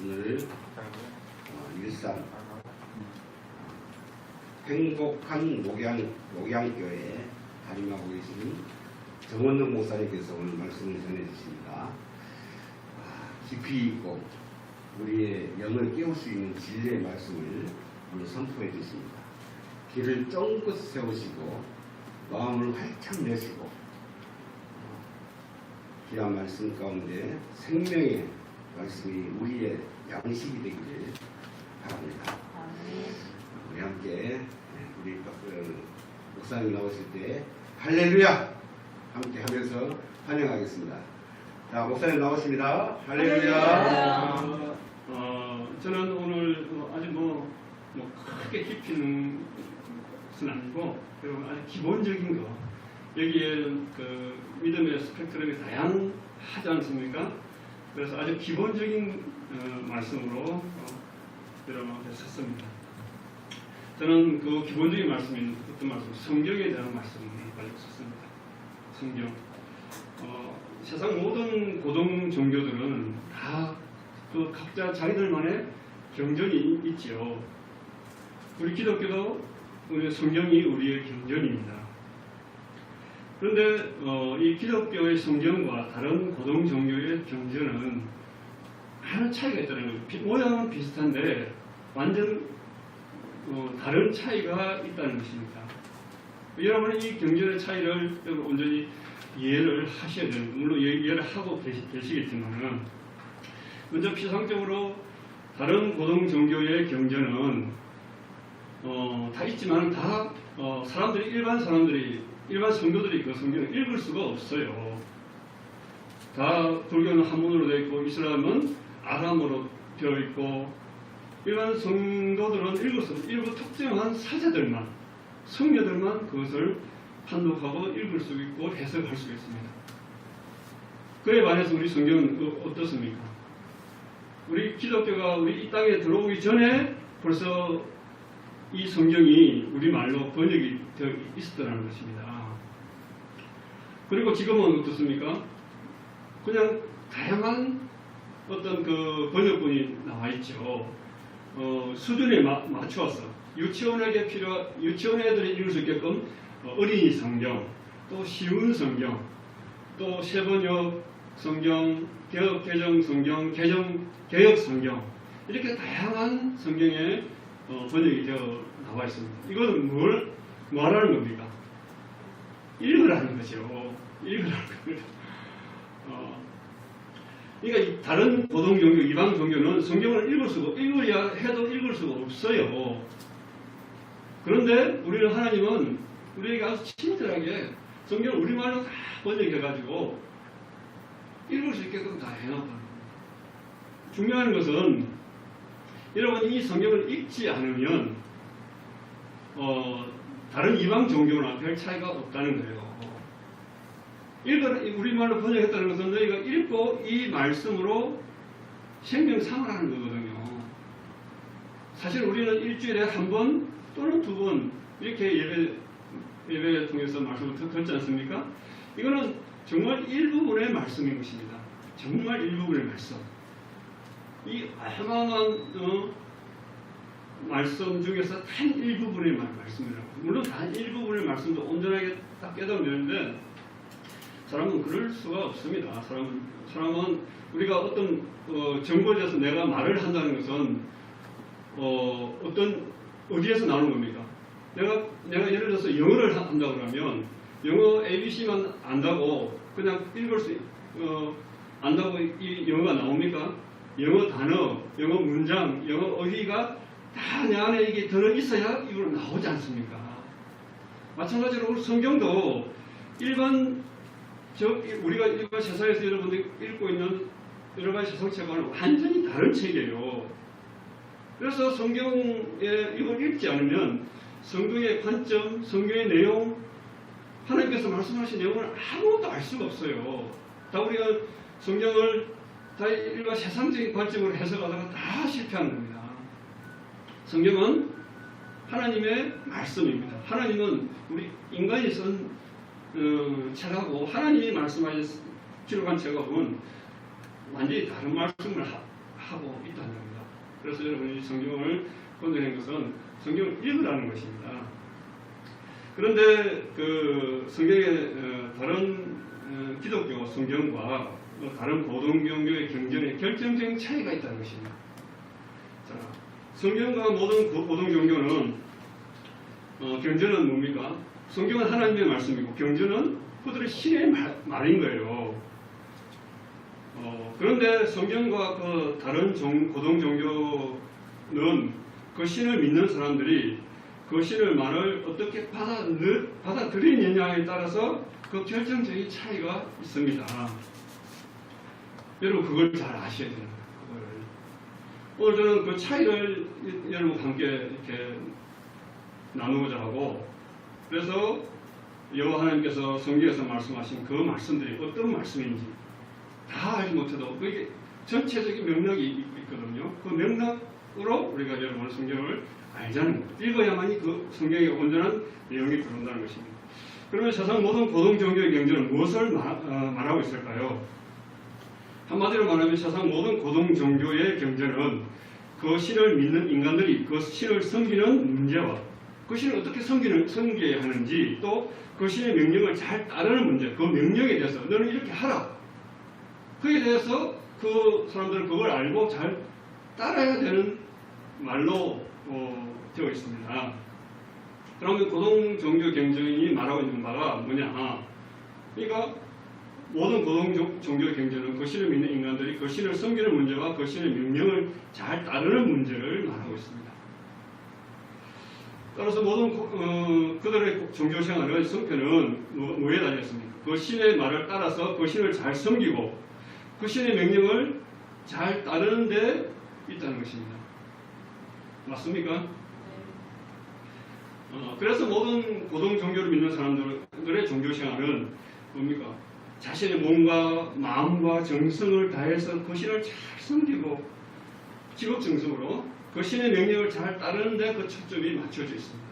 오늘 일산 행복한 목양교회 담임하고 계신 정원능 목사님께서 오늘 말씀을 전해주십니다. 깊이 있고 우리의 영을 깨울 수 있는 진리의 말씀을 오늘 선포해 주십니다. 길을 쫑긋 세우시고 마음을 활짝 내시고 귀한 말씀 가운데 생명의 말씀이 우리의 양식이 되기를 바랍니다. 우리 함께 우리 목사님 나오실 때 할렐루야 함께 하면서 환영하겠습니다. 자, 목사님 나오십니다. 할렐루야. 저는 오늘 아주 크게 깊이는 것은 아니고, 그리고 아주 기본적인 거, 여기에 그 믿음의 스펙트럼이 다양하지 않습니까? 그래서 아주 기본적인 말씀으로 여러분 앞에 섰습니다. 저는 그 기본적인 말씀인 어떤 말씀, 성경에 대한 말씀을 가지고 섰습니다. 성경. 세상 모든 고등 종교들은 다 그 각자 자기들만의 경전이 있지요. 우리 기독교도 우리 성경이 우리의 경전입니다. 그런데 이 기독교의 성경과 다른 고등 종교의 경전은 많은 차이가 있다는 거예요. 모양은 비슷한데 완전 다른 차이가 있다는 것입니다. 여러분은 이 경전의 차이를 온전히 이해를 하셔야 됩니다. 물론 이해를 하고 계시겠지만은, 먼저 피상적으로 다른 고등 종교의 경전은 다 있지만 다 일반 성도들이 그 성경을 읽을 수가 없어요. 다 불교는 한문으로 되어 있고 이슬람은 아람어로 되어 있고, 일반 성도들은 읽을 수 없고 일부 특정한 사제들만, 성녀들만 그것을 판독하고 읽을 수 있고 해석할 수 있습니다. 그에 반해서 우리 성경은 어떻습니까? 우리 기독교가 우리 이 땅에 들어오기 전에 벌써 이 성경이 우리말로 번역이 되어 있었다는 것입니다. 그리고 지금은 어떻습니까? 그냥 다양한 어떤 그 번역본이 나와 있죠. 수준에 맞추어서 유치원 애들이 읽을 수 있게끔 어린이 성경, 또 쉬운 성경, 또 세번역 성경, 개혁 개정 성경, 개혁 성경, 이렇게 다양한 성경에 번역이 되어 나와 있습니다. 이건 뭘 하는 겁니까? 읽으라는 거죠. 읽으라는 겁니다. 그러니까 다른 고등 종교, 이방 종교는 성경을 읽으려 해도 읽을 수가 없어요. 그런데 하나님은 우리에게 아주 친절하게 성경을 우리말로 다 번역해가지고 읽을 수 있게끔 다 해놨다는 겁니다. 중요한 것은 여러분이 이 성경을 읽지 않으면 다른 이방 종교나 별 차이가 없다는 거예요. 우리말로 번역했다는 것은 너희가 읽고 이 말씀으로 생명상을 하는 거거든요. 사실 우리는 일주일에 한 번 또는 두 번 이렇게 예배를 통해서 말씀을 듣지 않습니까? 이거는 정말 일부분의 말씀인 것입니다. 정말 일부분의 말씀. 이 어마어마한 말씀 중에서 단 일부분의 말씀이라고. 물론 단 일부분의 말씀도 온전하게 딱 깨달으면 되는데, 사람은 그럴 수가 없습니다. 사람은 우리가 어떤 정보에 대해서 내가 말을 한다는 것은 어디에서 나오는 겁니까? 내가 예를 들어서 영어를 한다고 하면 영어 ABC만 안다고 그냥 안다고 이 영어가 나옵니까? 영어 단어, 영어 문장, 영어 어휘가 다 내 안에 이게 들어있어야 이걸 나오지 않습니까? 마찬가지로 성경도 우리가 일반 세상에서 여러분들이 읽고 있는 여러 가지 세상책과는 완전히 다른 책이에요. 그래서 성경에 이걸 읽지 않으면 성경의 관점, 성경의 내용, 하나님께서 말씀하신 내용을 아무것도 알 수가 없어요. 다 우리가 성경을 다 일반 세상적인 관점으로 해석하다가 다 실패하는 겁니다. 성경은 하나님의 말씀입니다. 하나님은 우리 인간이 쓴 책하고 하나님이 말씀하신 기록한 책하고는 완전히 다른 말씀을 하고 있다는 겁니다. 그래서 여러분이 성경을 본다는 것은 성경을 읽으라는 것입니다. 그런데 그 성경의 다른 기독교 성경과 다른 고등종교의 경전에 결정적인 차이가 있다는 것입니다. 자, 성경과 모든 고등종교는 경전은 뭡니까? 성경은 하나님의 말씀이고 경전은 그들의 신의 말인 거예요. 그런데 성경과 그 다른 고등종교는 그 신을 믿는 사람들이 그 신의 말을 어떻게 받아들이느냐에 따라서 그 결정적인 차이가 있습니다. 여러분 그걸 잘 아셔야 됩니다. 오늘 저는 그 차이를 여러분과 함께 이렇게 나누고자 하고, 그래서 여호와 하나님께서 성경에서 말씀하신 그 말씀들이 어떤 말씀인지 다 알지 못해도 그게 전체적인 맥락이 있거든요. 그 맥락으로 우리가 여러분 성경을 알자는 것, 읽어야만이 그 성경의 온전한 내용이 들어온다는 것입니다. 그러면 세상 모든 고등종교의 경전은 무엇을 말하고 있을까요? 한마디로 말하면 세상 모든 고등종교의 경전은 그 신을 믿는 인간들이 그 신을 섬기는 문제와 그 신을 어떻게 섬겨야 하는지, 또 그 신의 명령을 잘 따르는 문제, 그 명령에 대해서 너는 이렇게 하라, 그에 대해서 그 사람들은 그걸 알고 잘 따라야 되는 말로 되어 있습니다. 그러면 고등종교 경전이 말하고 있는 바가 뭐냐? 그러니까 모든 고등종교 경전은 그 신을 믿는 인간들이 그 신을 섬기는 문제와 그 신의 명령을 잘 따르는 문제를 말하고 있습니다. 따라서 모든 그들의 종교 생활의 성패는 뭐에 달렸습니까? 그 신의 말을 따라서 그 신을 잘 섬기고 그 신의 명령을 잘 따르는 데 있다는 것입니다. 맞습니까? 그래서 모든 고등종교를 믿는 사람들의 종교 생활은 뭡니까? 자신의 몸과 마음과 정성을 다해서 그 신을 잘 섬기고 직업정성으로 그 신의 명령을 잘 따르는데 그 초점이 맞춰져 있습니다.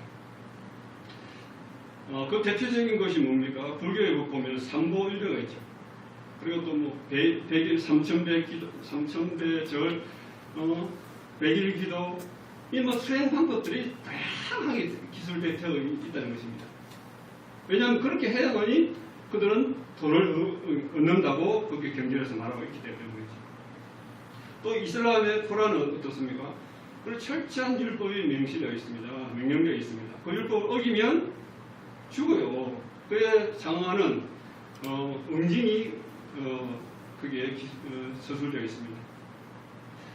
그 대표적인 것이 뭡니까? 불교에 보면 삼보일배가 있죠. 그리고 또 뭐 100일 3000배 기도, 3000배 절, 100일 기도, 이 뭐 수행 방법들이 다양하게 기술되어 있다는 것입니다. 왜냐하면 그렇게 해야만이 그들은 돈을 얻는다고 그렇게 경전에서 말하고 있기 때문이죠. 또 이슬람의 코란은 어떻습니까? 그리고 철저한 율법이 명시되어 있습니다. 명령되어 있습니다. 그 율법을 어기면 죽어요. 그에 상응하는 응징이 그게 서술되어 있습니다.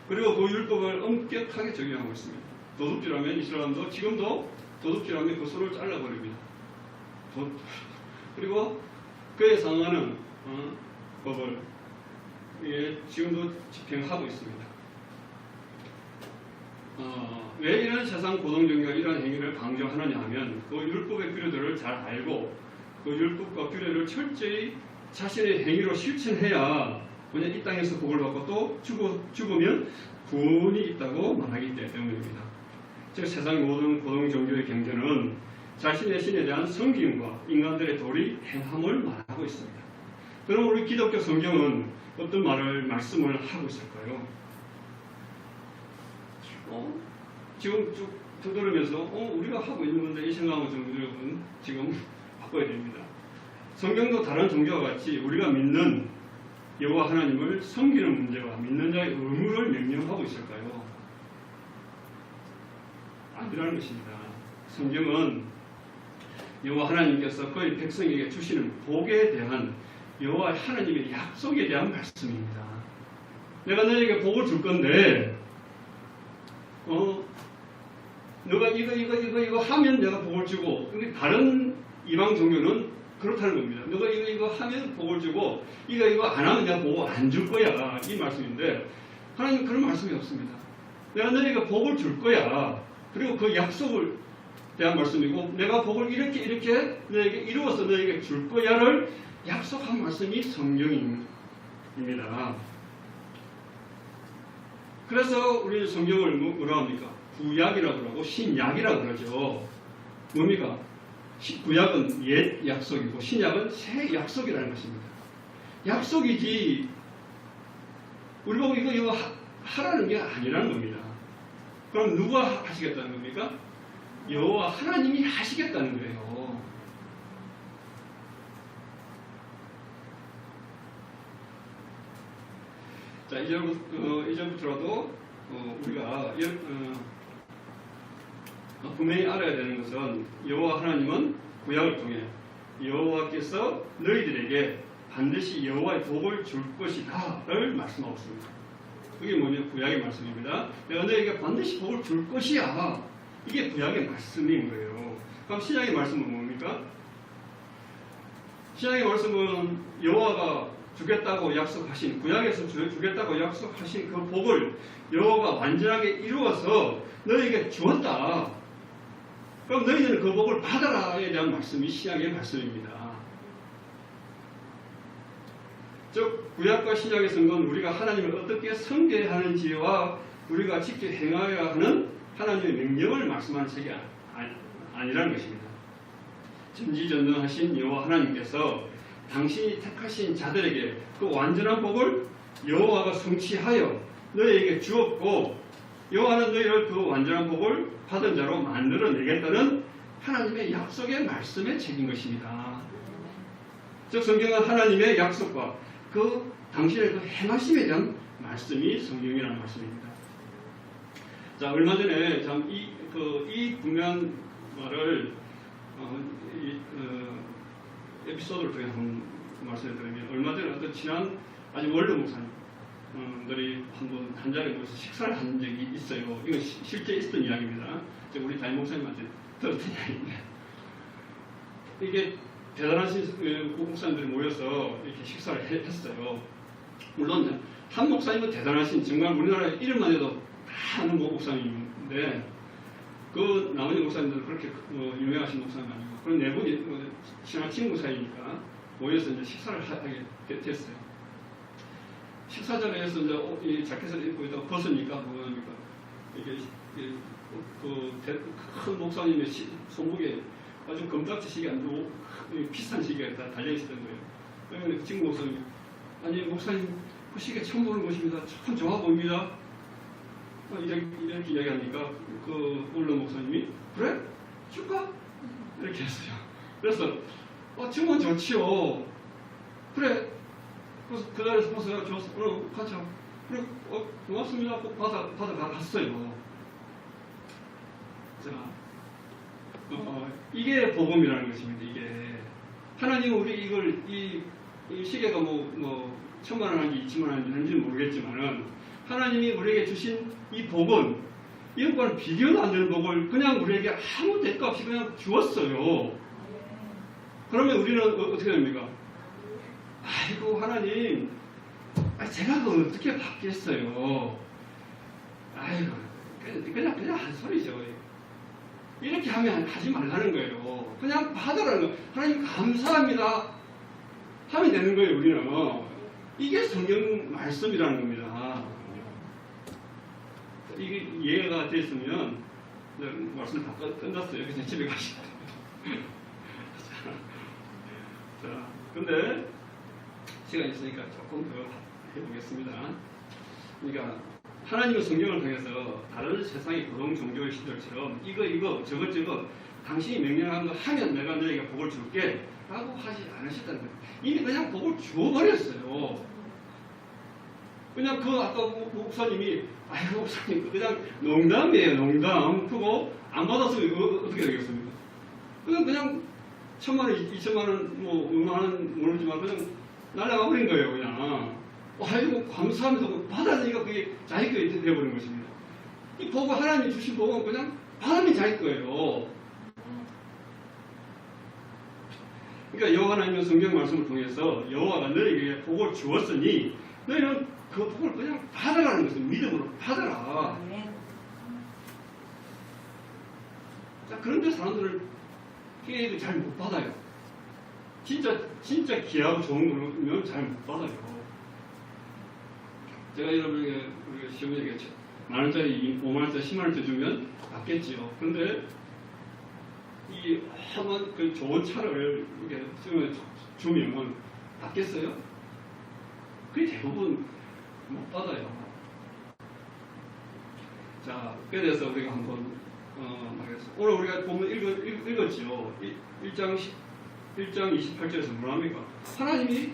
그리고 그 율법을 엄격하게 적용하고 있습니다. 도둑질하면 이슬람도 지금도 도둑질하면 그 손을 잘라버립니다. 그리고 그에 상응하는 법을 지금도 집행하고 있습니다. 왜 이런 세상 고등종교가 이러한 행위를 강조하느냐 하면 그 율법의 규례들을 잘 알고 그 율법과 규례를 철저히 자신의 행위로 실천해야 그냥 이 땅에서 복을 받고 또 죽으면 구원이 있다고 말하기 때문입니다. 즉 세상 모든 고등종교의 경전은 자신의 신에 대한 섬김과 인간들의 도리 행함을 말하고 있습니다. 그럼 우리 기독교 성경은 어떤 말씀을 하고 있을까요? 지금 쭉 들으면서 우리가 하고 있는 건데 이 생각을 좀 여러분 지금 바꿔야 됩니다. 성경도 다른 종교와 같이 우리가 믿는 여호와 하나님을 섬기는 문제와 믿는 자의 의무를 명령하고 있을까요? 아니라는 것입니다. 성경은 여호와 하나님께서 그의 백성에게 주시는 복에 대한 여호와 하나님의 약속에 대한 말씀입니다. 내가 너에게 복을 줄 건데 너가 이거 하면 내가 복을 주고, 근데 다른 이방 종교는 그렇다는 겁니다. 너가 이거 하면 복을 주고 이거 안 하면 내가 복을 안 줄 거야, 이 말씀인데 하나님 그런 말씀이 없습니다. 내가 너에게 복을 줄 거야. 그리고 그 약속을 대한 말씀이고 내가 복을 이렇게 너에게 이루어서 너에게 줄 거야를 약속한 말씀이 성경입니다. 그래서 우리 성경을 뭐라 합니까? 구약이라고 그러고 신약이라고 그러죠. 뭡니까? 구약은 옛 약속이고 신약은 새 약속이라는 것입니다. 약속이지 우리 보고 이거 하라는 게 아니라는 겁니다. 그럼 누가 하시겠다는 겁니까? 여호와 하나님이 하시겠다는 거예요. 자, 이전부터라도 우리가 분명히 알아야 되는 것은 여호와 하나님은 구약을 통해 여호와께서 너희들에게 반드시 여호와의 복을 줄 것이다를 말씀하고 있습니다. 그게 뭐냐면 구약의 말씀입니다. 내가 너희에게 반드시 복을 줄 것이야. 이게 구약의 말씀인 거예요. 그럼 신약의 말씀은 뭡니까? 신약의 말씀은 여호와가 주겠다고 약속하신, 구약에서 주겠다고 약속하신 그 복을 여호와가 완전하게 이루어서 너희에게 주었다. 그럼 너희는 그 복을 받아라에 대한 말씀이 신약의 말씀입니다. 즉 구약과 신약의 성경은 우리가 하나님을 어떻게 섬겨야 하는지와 우리가 직접 행하여야 하는 하나님의 명령을 말씀하는 책이 아니라는 것입니다. 전지전능하신 여호와 하나님께서 당신이 택하신 자들에게 그 완전한 복을 여호와가 성취하여 너희에게 주었고 여호와는 너희를 그 완전한 복을 받은 자로 만들어내겠다는 하나님의 약속의 말씀의 책인 것입니다. 즉 성경은 하나님의 약속과 그 당신의 그 행하심에 대한 말씀이 성경이라는 말씀입니다. 자, 얼마 전에 참 이 분명한 말을 에피소드를 통해 한번 말씀을 드리면, 얼마 전에 어떤 친한 아주 원로 목사님들이 한 자리에 모여서 식사를 한 적이 있어요. 이건 실제 있었던 이야기입니다. 우리 담임 목사님한테 들었던 이야기인데, 이게 대단하신 목사님들이 모여서 이렇게 식사를 했어요. 물론 한 목사님은 대단하신, 정말 우리나라에 이름만 해도 다 아는 목사님인데, 그 나머지 목사님들은 그렇게 유명하신 목사님 아니고, 그런 네 분이 친한 친구 사이니까 모여서 이제 식사를 하게 됐어요. 식사 자리에서 이제 이 자켓을 입고 있다가 벗으니까 뭐니까 이게 큰 목사님의 손목에 아주 금딱지 시계 안 두고 비싼 시계가 다 달려있었던 거예요. 그러면 그 친구 목사님이, 아니 목사님 그 시계 처음 보는 것입니다. 참 좋아 보입니다. 이렇게 이야기하니까 그 원로 목사님이, 그래? 줄까? 이렇게 했어요. 그래서 정말 좋지요. 그래. 그래서 그 자리에서 벗어요. 줬어. 가자. 그래. 고맙습니다. 꼭 받아갔어요. 자, 이게 복음이라는 것입니다. 이게 하나님은 우리 이걸 이 시계가 뭐 1,000만 원 한지 2,000만 원 한지는 모르겠지만은 하나님이 우리에게 주신 이 복은 이것과는 비교도 안 되는 복을 그냥 우리에게 아무 대가 없이 그냥 주었어요. 그러면 우리는 어떻게 됩니까? 아이고 하나님, 제가 그걸 어떻게 받겠어요? 아이고 그냥 한 소리죠. 이렇게 하면 하지 말라는 거예요. 그냥 받으라는 거예요. 하나님 감사합니다 하면 되는 거예요. 우리는 이게 성경 말씀이라는 겁니다. 이게 이해가 됐으면 말씀 다 끝났어요. 그냥 집에 가시면 돼요. 자, 근데 시간 있으니까 조금 더 해보겠습니다. 그러니까 하나님의 성경을 통해서 다른 세상의 고동 종교의 시절처럼 이거 저거 당신이 명령한 거 하면 내가 너에게 복을 줄게 라고 하지 않으셨다는 거예요. 이미 그냥 복을 주어버렸어요. 그냥 아까 목사님이, 아이고 목사님 그냥 농담이에요. 농담. 그거 안 받았으면 이거 어떻게 되겠습니까? 그냥 1,000만 원, 2,000만 원, 뭐 얼마 원 모르지만 그냥 날아가 버린 거예요. 그냥 아이고 감사합니다. 받았으니까 그게 자기 거에 되어버린 것입니다. 이 복을 하나님이 주신 복은 그냥 받으면 자기 거예요. 그러니까 여호와 하나님의 성경 말씀을 통해서 여호와가 너희에게 복을 주었으니 너희는 그 복을 그냥 받으라는 것은 믿음으로 받아라. 자, 그런데 사람들은 이게 잘 못 받아요. 진짜 귀하고 좋은 거면 잘 못 받아요. 제가 여러분에게 우리가 시험에게 10,000원짜리, 5만원짜리, 10만원짜리 주면 받겠지요. 그런데 이 험한 그 좋은 차를 이렇게 주면 받겠어요? 그게 대부분 못 받아요. 자, 그에 대해서 우리가 한번 말했습니다. 오늘 우리가 보면 읽었죠. 1장 28절에서 뭐라 합니까? 하나님이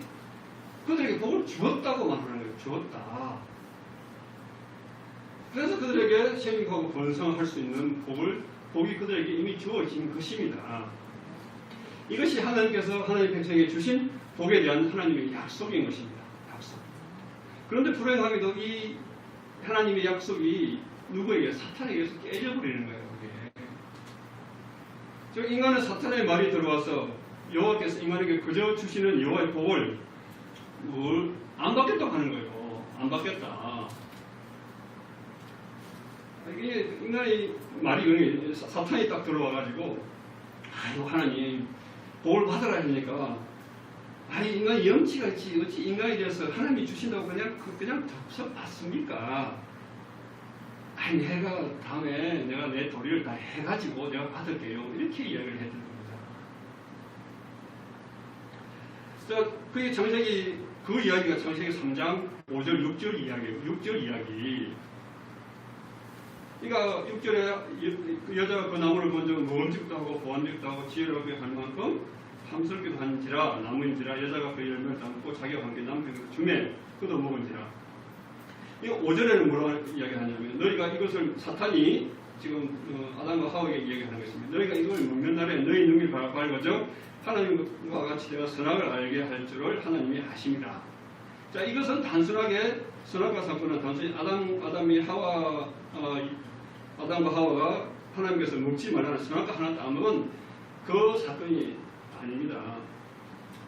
그들에게 복을 주었다고 말하는 거예요. 주었다. 그래서 그들에게 생육하고 번성할 수 있는 복이 그들에게 이미 주어진 것입니다. 이것이 하나님께서 하나님 백성에게 주신 복에 대한 하나님의 약속인 것입니다. 약속. 그런데 불행하게도 이 하나님의 약속이 누구에게? 사탄에게 의해서 깨져버리는 거예요. 저 인간은 사탄의 말이 들어와서 여호와께서 인간에게 그저 주시는 여호와의 복을 안 받겠다고 하는 거예요. 안 받겠다. 이게 인간의 말이 사탄이 딱 들어와가지고 아이고 하나님 복을 받으라 하니까 아니 인간이 염치가 있지 어찌 인간에 대해서 하나님이 주신다고 그냥 덥석 받습니까? 아니 내가 다음에 내가 내 도리를 다 해가지고 내가 받을게요. 이렇게 이야기를 해주는 겁니다. 자, 그게 창세기 그 이야기가 창세기 3장 5절 6절 이야기예요. 6절 이야기. 그러니까 6절에 여자가 그 나무를 먼저 먹음직도 하고 보안직도 하고 지혜롭게 할 만큼 탐스럽기도 한지라 나무인지라 여자가 그 열매를 담고 자기와 함께 남편에게 주매 그도 먹은지라. 이 5절에는 뭐라고 이야기하냐면 너희가 이것을 사탄이 지금 아담과 하와에게 이야기하는 것입니다. 너희가 이걸 먹는 날에 너희 눈이 밝아져 하나님과 같이 되어 선악을 알게 할 줄을 하나님이 아십니다. 자, 이것은 단순하게 선악과 사건은 단순히 아담과 하와가 하나님께서 먹지 말라는 선악과 하나 따먹은 그 사건이 아닙니다.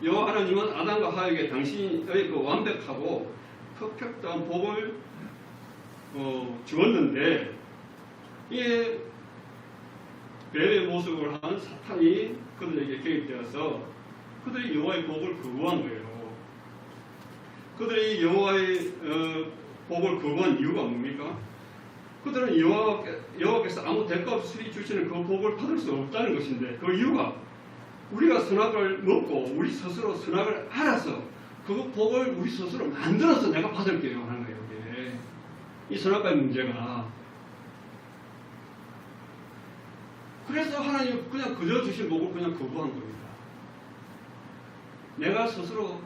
여호와 하나님은 아담과 하와에게 당신의 그 완벽하고 퍼펙트한 복을 주었는데 이에 뱀의 모습을 한 사탄이 그들에게 개입되어서 그들이 여호와의 복을 거부한 거예요. 그들이 여호와의 복을 거부한 이유가 뭡니까? 그들은 여호와께서 아무 대가 없이 주시는 그 복을 받을 수 없다는 것인데 그 이유가 우리가 선악을 먹고 우리 스스로 선악을 알아서 그 복을 우리 스스로 만들어서 내가 받을게요 하는 거예요. 이게. 이 선악과의 문제가. 그래서 하나님 그냥 그저 주신 복을 그냥 거부한 겁니다. 내가 스스로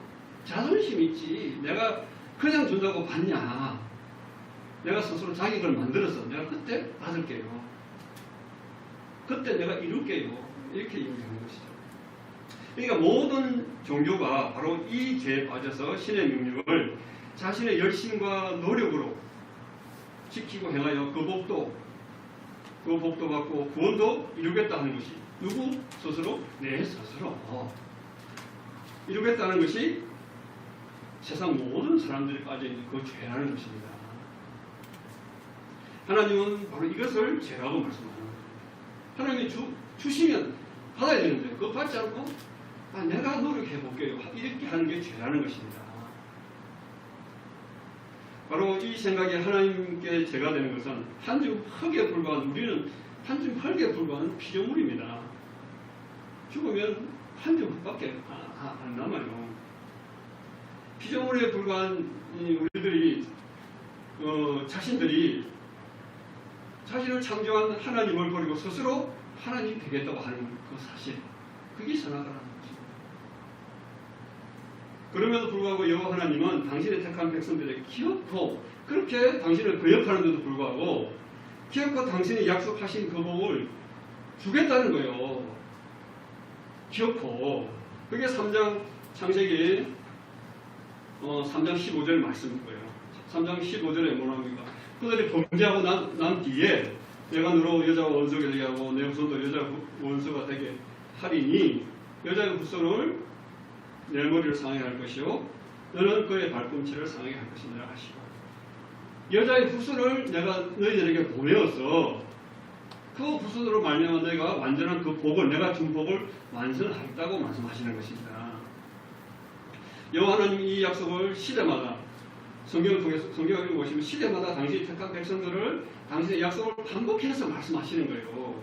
자존심 있지 내가 그냥 준다고 받냐. 내가 스스로 자기 걸 만들어서 내가 그때 받을게요. 그때 내가 이룰게요. 이렇게 얘기하는 것이죠. 그러니까 모든 종교가 바로 이 죄에 빠져서 신의 명령을 자신의 열심과 노력으로 지키고 행하여 그 복도 받고 구원도 이루겠다 하는 것이 누구 스스로? 내 스스로 이루겠다는 것이 세상 모든 사람들이 빠져있는 그 죄라는 것입니다. 하나님은 바로 이것을 죄라고 말씀하는 거예요. 하나님이 주시면 받아야 되는데 그거 받지 않고 내가 노력해볼게요. 이렇게 하는 게 죄라는 것입니다. 바로 이 생각이 하나님께 죄가 되는 것은 한 줌 흙에 불과한 우리는 한 줌 흙에 불과한 피조물입니다. 죽으면 한 줌 흙밖에 안 남아요. 피조물에 불과한 우리들이 자신들이 자신을 창조한 하나님을 버리고 스스로 하나님이 되겠다고 하는 그 사실 그게 선악과라는 것입니다. 그럼에도 불구하고 여호와 하나님은 당신의 택한 백성들에게 기어코 그렇게 당신을 거역하는데도 불구하고 기어코 당신이 약속하신 그 복을 주겠다는 거예요. 기어코 그게 3장 창세기 3장 15절 말씀인 거예요. 3장 15절에 뭐랍니까? 그들이 범죄하고 난 뒤에 내가 너로 여자와 원수가 되게 하고 내 후손도 여자 원수가 되게 하리니 여자의 후손을 내 머리를 상하게 할 것이요 너는 그의 발꿈치를 상하게 할 것이니라 하시고 여자의 후손을 내가 너희들에게 보내어서 그 후손으로 말미암아 내가 완전한 그 복을 내가 준 복을 완성하겠다고 말씀하시는 것입니다. 여호와 하나님 이 약속을 시대마다 성경을 통해서 성경을 읽어보시면 시대마다 당신이 택한 백성들을 당신의 약속을 반복해서 말씀하시는 거예요.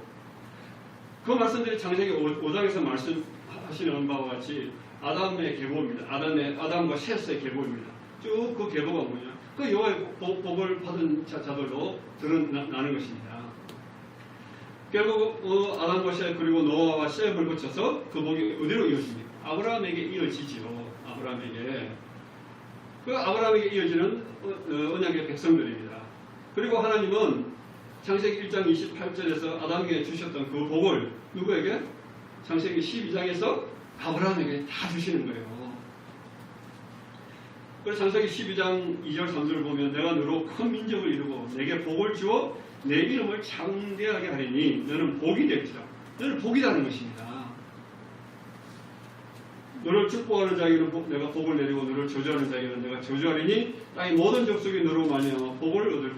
그 말씀들이 창세기 5장에서 말씀하시는 바와 같이 아담의 계보입니다. 아담과 셋의 계보입니다. 쭉 그 계보가 뭐냐? 그 여호와의 복을 받은 자들로 드러나는 것입니다. 결국 아담과 셋 그리고 노아와 셈을 거쳐서 그 복이 어디로 이어집니까? 아브라함에게 이어지지요. 아브라함에게. 그 아브라함에게 이어지는 언약의 백성들입니다. 그리고 하나님은 창세기 1장 28절에서 아담에게 주셨던 그 복을 누구에게? 창세기 12장에서 아브라함에게 다 주시는 거예요. 그래서 창세기 12장 2절 3절을 보면 내가 너로 큰 민족을 이루고 내게 복을 주어 내 이름을 창대하게 하리니 너는 복이 될지라. 너는 복이라는 것입니다. 너를 축복하는 자에게는 내가 복을 내리고 너를 저주하는 자에게는 내가 저주하리니 땅의 모든 족속이 너로 말미암아 복을 얻을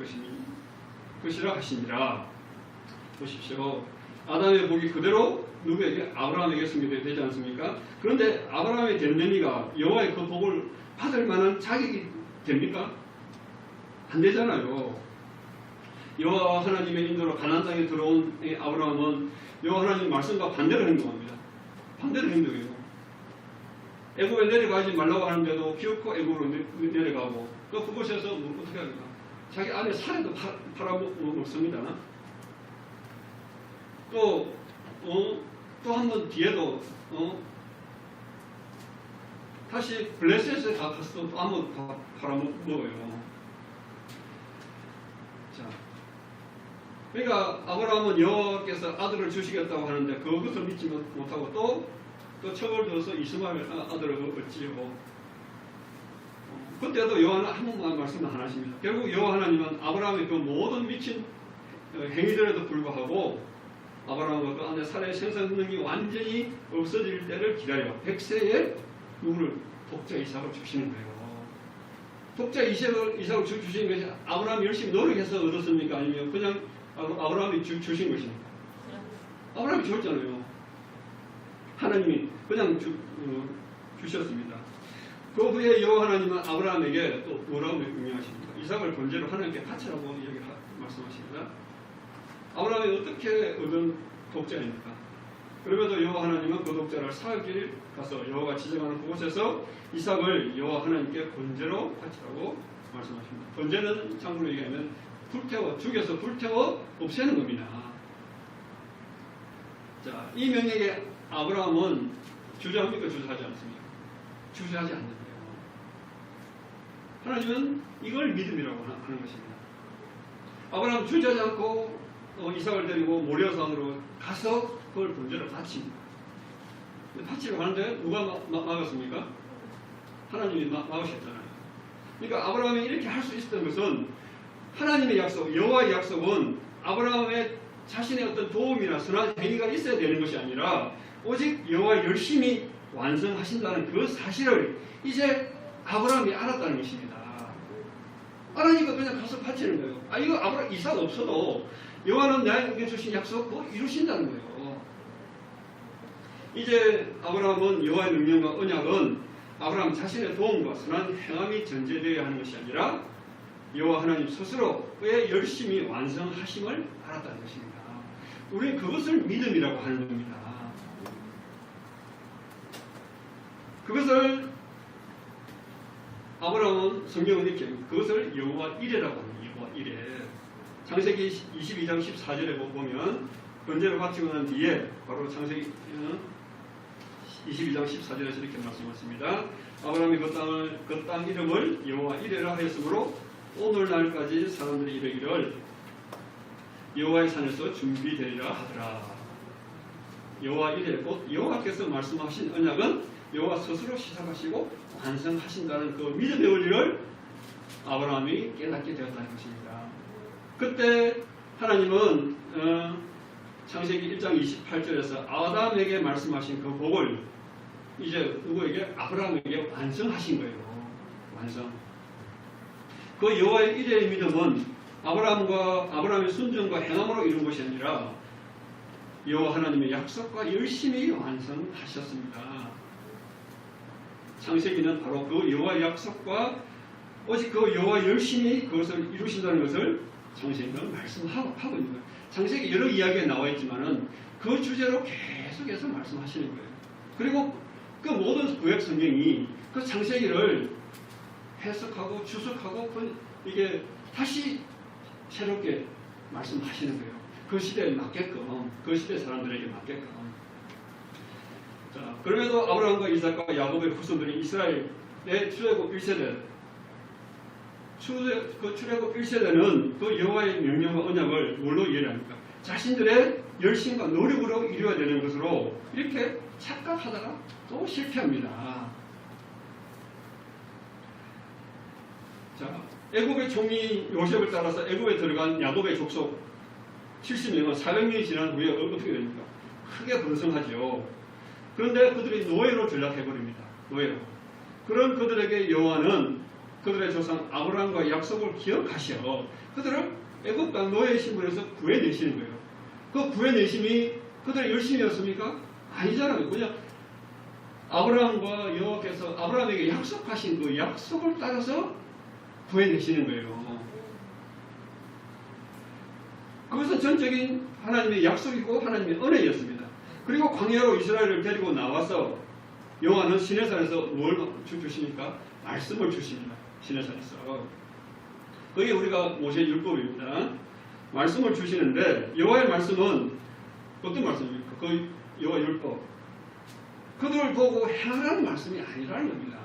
것이라 하시니라. 보십시오. 아담의 복이 그대로 누구에게? 아브라함에게 승계되지 않습니까? 그런데 아브라함의 됨됨이가 여호와의 그 복을 받을 만한 자격이 됩니까? 안 되잖아요. 여호와 하나님의 인도로 가나안 땅에 들어온 아브라함은 여호와 하나님의 말씀과 반대로 행동합니다. 반대로 행동해요. 애굽에 내려가지 말라고 하는데도 기어코 애굽으로 내려가고 또 그곳에서 어떻게 합니까? 자기 아내 사례도 팔아먹습니다. 또 한 번 뒤에도 다시 블레셋에 가서 또 한 번 팔아먹어요. 자, 그러니까 아브라함은 여호와께서 아들을 주시겠다고 하는데 그것을 믿지 못하고 또 척을 들어서 이스마엘 아들을 얻지요. 그때도 여호와는 아무 말씀 안 하십니다. 결국 여호와 하나님은 아브라함의 그 모든 미친 행위들에도 불구하고 아브라함과 그 아내 사라의 생산 능력이 완전히 없어질 때를 기다려 100세에 누구를? 독자 이삭을 주시는 거예요. 독자 이삭을 주신 것이 아브라함이 열심히 노력해서 얻었습니까? 아니면 그냥 아브라함이 주신 것입니까? 아브라함이 줬잖아요. 하나님이 그냥 주셨습니다. 그 후에 여호와 하나님은 아브라함에게 또 뭐라고 명령하십니까? 이삭을 번제로 하나님께 바치라고 여기 말씀하십니다. 아브라함이 어떻게 얻은 독자입니까? 그럼에도 여호와 하나님은 그 독자를 사흘길 가서 여호와가 지정하는 그곳에서 이삭을 여호와 하나님께 번제로 바치라고 말씀하십니다. 번제는 참고로 얘기하면 죽여서 불태워 없애는 겁니다. 자, 이 명령에 아브라함은 주저합니까? 주저하지 않습니까? 주저하지 않는데요. 하나님은 이걸 믿음이라고 하는 것입니다. 아브라함 주저하지 않고 이삭을 데리고 모리아산으로 가서 그걸 번제로 바칩니다. 바치려고 하는데 누가 막았습니까? 하나님이 막으셨잖아요. 그러니까 아브라함이 이렇게 할 수 있었던 것은 하나님의 약속, 여호와의 약속은 아브라함의 자신의 어떤 도움이나 선한 행위가 있어야 되는 것이 아니라 오직 여호와 열심히 완성하신다는 그 사실을 이제 아브라함이 알았다는 것입니다. 알으니까 그냥 가서 바치는 거예요. 이거 이삭 없어도 여호와는 나에게 주신 약속 뭐 이루신다는 거예요. 이제 아브라함은 여호와의 명령과 언약은 아브라함 자신의 도움과 선한 행함이 전제되어야 하는 것이 아니라 여호와 하나님 스스로의 열심히 완성하심을 알았다는 것입니다. 우리는 그것을 믿음이라고 하는 겁니다. 그것을 아브라함은 성경은 이렇게 그것을 여호와 이레라고 합니다. 여호와 이레. 창세기 22장 14절에 보면 번제를 바치고 난 뒤에 바로 창세기 22장 14절에서 이렇게 말씀하십니다. 아브라함이 그 땅 이름을 여호와 이레라 하였으므로 오늘날까지 사람들이 이르기를 여호와의 산에서 준비되리라 하더라. 여호와 이레 곧 여호와께서 말씀하신 언약은 여호와 스스로 시작하시고 완성하신다는 그 믿음의 원리를 아브라함이 깨닫게 되었다는 것입니다. 그때 하나님은 창세기 1장 28절에서 아담에게 말씀하신 그 복을 이제 누구에게? 아브라함에게 완성하신 거예요. 완성. 그 여호와의 이레의 믿음은 아브라함의 순종과 행함으로 이룬 것이 아니라 여호와 하나님의 약속과 열심히 완성하셨습니다. 창세기는 바로 그 여호와의 약속과 오직 그 여호와 열심히 그것을 이루신다는 것을 창세기는 말씀하고 있는 거예요. 창세기 여러 이야기가 나와 있지만은 그 주제로 계속해서 말씀하시는 거예요. 그리고 그 모든 구약 성경이 그 창세기를 해석하고 주석하고 이게 다시 새롭게 말씀하시는 거예요. 그 시대에 맞게끔, 그 시대 사람들에게 맞게끔. 자, 그럼에도 아브라함과 이삭과 야곱의 후손들이 이스라엘의 출애굽 1세대, 그 출애굽 1세대는 그 여호와의 명령과 언약을 뭘로 이해합니까? 자신들의 열심과 노력으로 이루어야 되는 것으로 이렇게 착각하다가 또 실패합니다. 자, 애굽의 총리 요셉을 따라서 애굽에 들어간 야곱의 족속 70명은 400년이 지난 후에 어떻게 됩니까? 크게 번성하죠. 그런데 그들이 노예로 전락해버립니다. 노예로. 그런 그들에게 여호와는 그들의 조상 아브라함과 약속을 기억하시어 그들을 애굽 땅 노예 신분에서 구해내시는 거예요. 그 구해내심이 그들의 열심이었습니까? 아니잖아요. 그냥 아브라함과 여호와께서 아브라함에게 약속하신 그 약속을 따라서 구해내시는 거예요. 그것은 전적인 하나님의 약속이고 하나님의 은혜였습니다. 그리고 광야로 이스라엘을 데리고 나와서 여호와는 시내산에서 뭘 주십니까? 말씀을 주십니다. 시내산에서. 그게 우리가 모세의 율법입니다. 말씀을 주시는데 여호와의 말씀은 어떤 말씀입니까? 그 여호와 율법. 그들을 보고 행하라는 말씀이 아니라는 겁니다.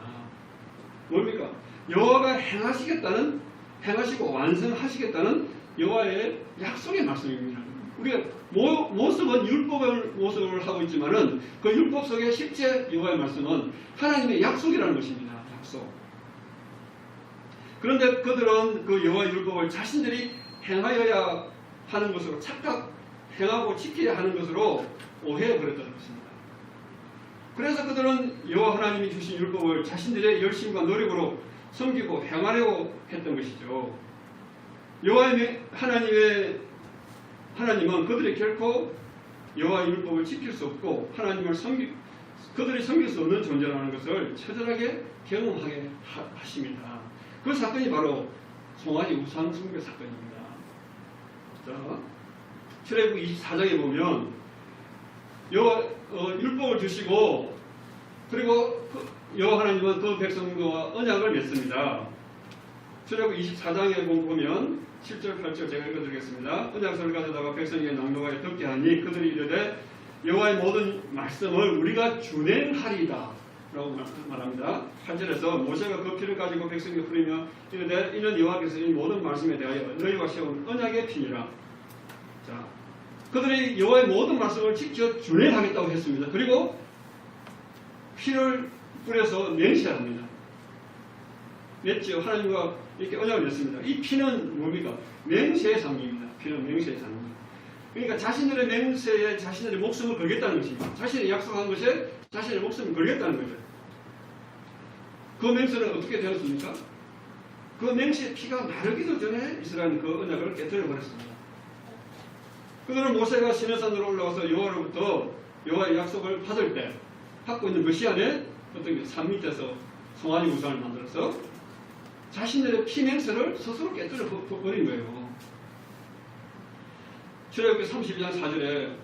뭡니까? 여호와가 행하시고 완성하시겠다는 여호와의 약속의 말씀입니다. 우리가 모습은 율법을 모습을 하고 있지만은 그 율법 속에 실제 여호와의 말씀은 하나님의 약속이라는 것입니다. 약속. 그런데 그들은 그 여호와의 율법을 자신들이 행하여야 하는 것으로 행하고 지켜야 하는 것으로 오해해 버렸다는 것입니다. 그래서 그들은 여호와 하나님이 주신 율법을 자신들의 열심과 노력으로 섬기고 행하려고 했던 것이죠. 여호와의 하나님은 그들이 결코 여호와의 율법을 지킬 수 없고 그들이 섬길 수 없는 존재라는 것을 처절하게 경험하게 하십니다. 그 사건이 바로 송아지 우상 숭배 사건입니다. 자, 출애굽 24장에 보면 율법을 주시고 그리고 여호와 하나님은 그 백성과 언약을 맺습니다. 출애굽 24장에 보면 7절 8절 제가 읽어드리겠습니다. 언약서를 가져다가 백성에게 낭독하여 듣게 하니 그들이 이르되 여호와의 모든 말씀을 우리가 준행하리이다 라고 말합니다. 8절에서 모세가 그 피를 가지고 백성에게 뿌리며 이르되 이는 여호와께서 이 모든 말씀에 대하여 너희와 세운 언약의 피니라. 자, 그들이 여호와의 모든 말씀을 직접 준행하겠다고 했습니다. 그리고 피를 뿌려서 맹세합니다. 맺지요. 하나님과 이렇게 언약을 맺습니다. 이 피는 뭡니까? 맹세의 상징입니다. 피는 맹세의 상징. 그러니까 자신들의 맹세에 자신들의 목숨을 걸겠다는 것입니다. 자신이 약속한 것에 자신의 목숨을 걸겠다는 거죠. 그 맹세는 어떻게 되었습니까? 그 맹세의 피가 마르기도 전에 이스라엘은 그 언약을 깨뜨려 버렸습니다. 그들은 모세가 시내산으로 올라와서 여호와로부터 여호와의 약속을 받을 때 받고 있는 그 시간에 어떤 산 밑에서 송아지 우상을 만들어서 자신들의 피 맹세를 스스로 깨뜨려 버린 거예요. 출애굽기 32장 4절에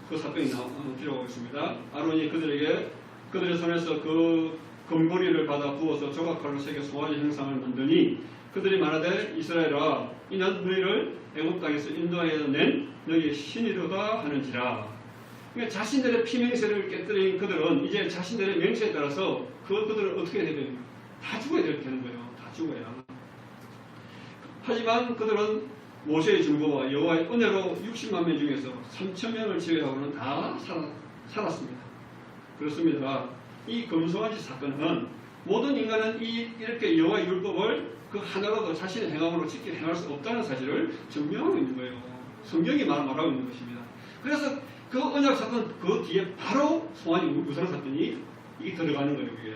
그 사건이 기록하고 있습니다. 아론이 그들의 손에서 그 금보리를 받아 부어서 조각칼로 새겨 송아지 형상을 만드니 그들이 말하되 이스라엘아 이는 너희를 애굽 땅에서 인도하여 낸 너희의 신이로다 하는지라. 그러니까 자신들의 피 맹세를 깨뜨린 그들은 이제 자신들의 맹세에 따라서 그들은 어떻게 해야 됩니까? 다 죽어야 되는 거예요. 다 죽어야. 하지만 그들은 모세의 증거와 여호와의 은혜로 60만 명 중에서 3천 명을 제외하고는 다 살았습니다. 그렇습니다. 이 금송아지 사건은 모든 인간은 이렇게 여호와의 율법을 그 하나라도 자신의 행함으로 지켜 행할 수 없다는 사실을 증명하고 있는 거예요. 성경이 말하고 있는 것입니다. 그래서 그 언약 사건 그 뒤에 바로 송아지 우상 사건이 이게 들어가는 거예요. 그게.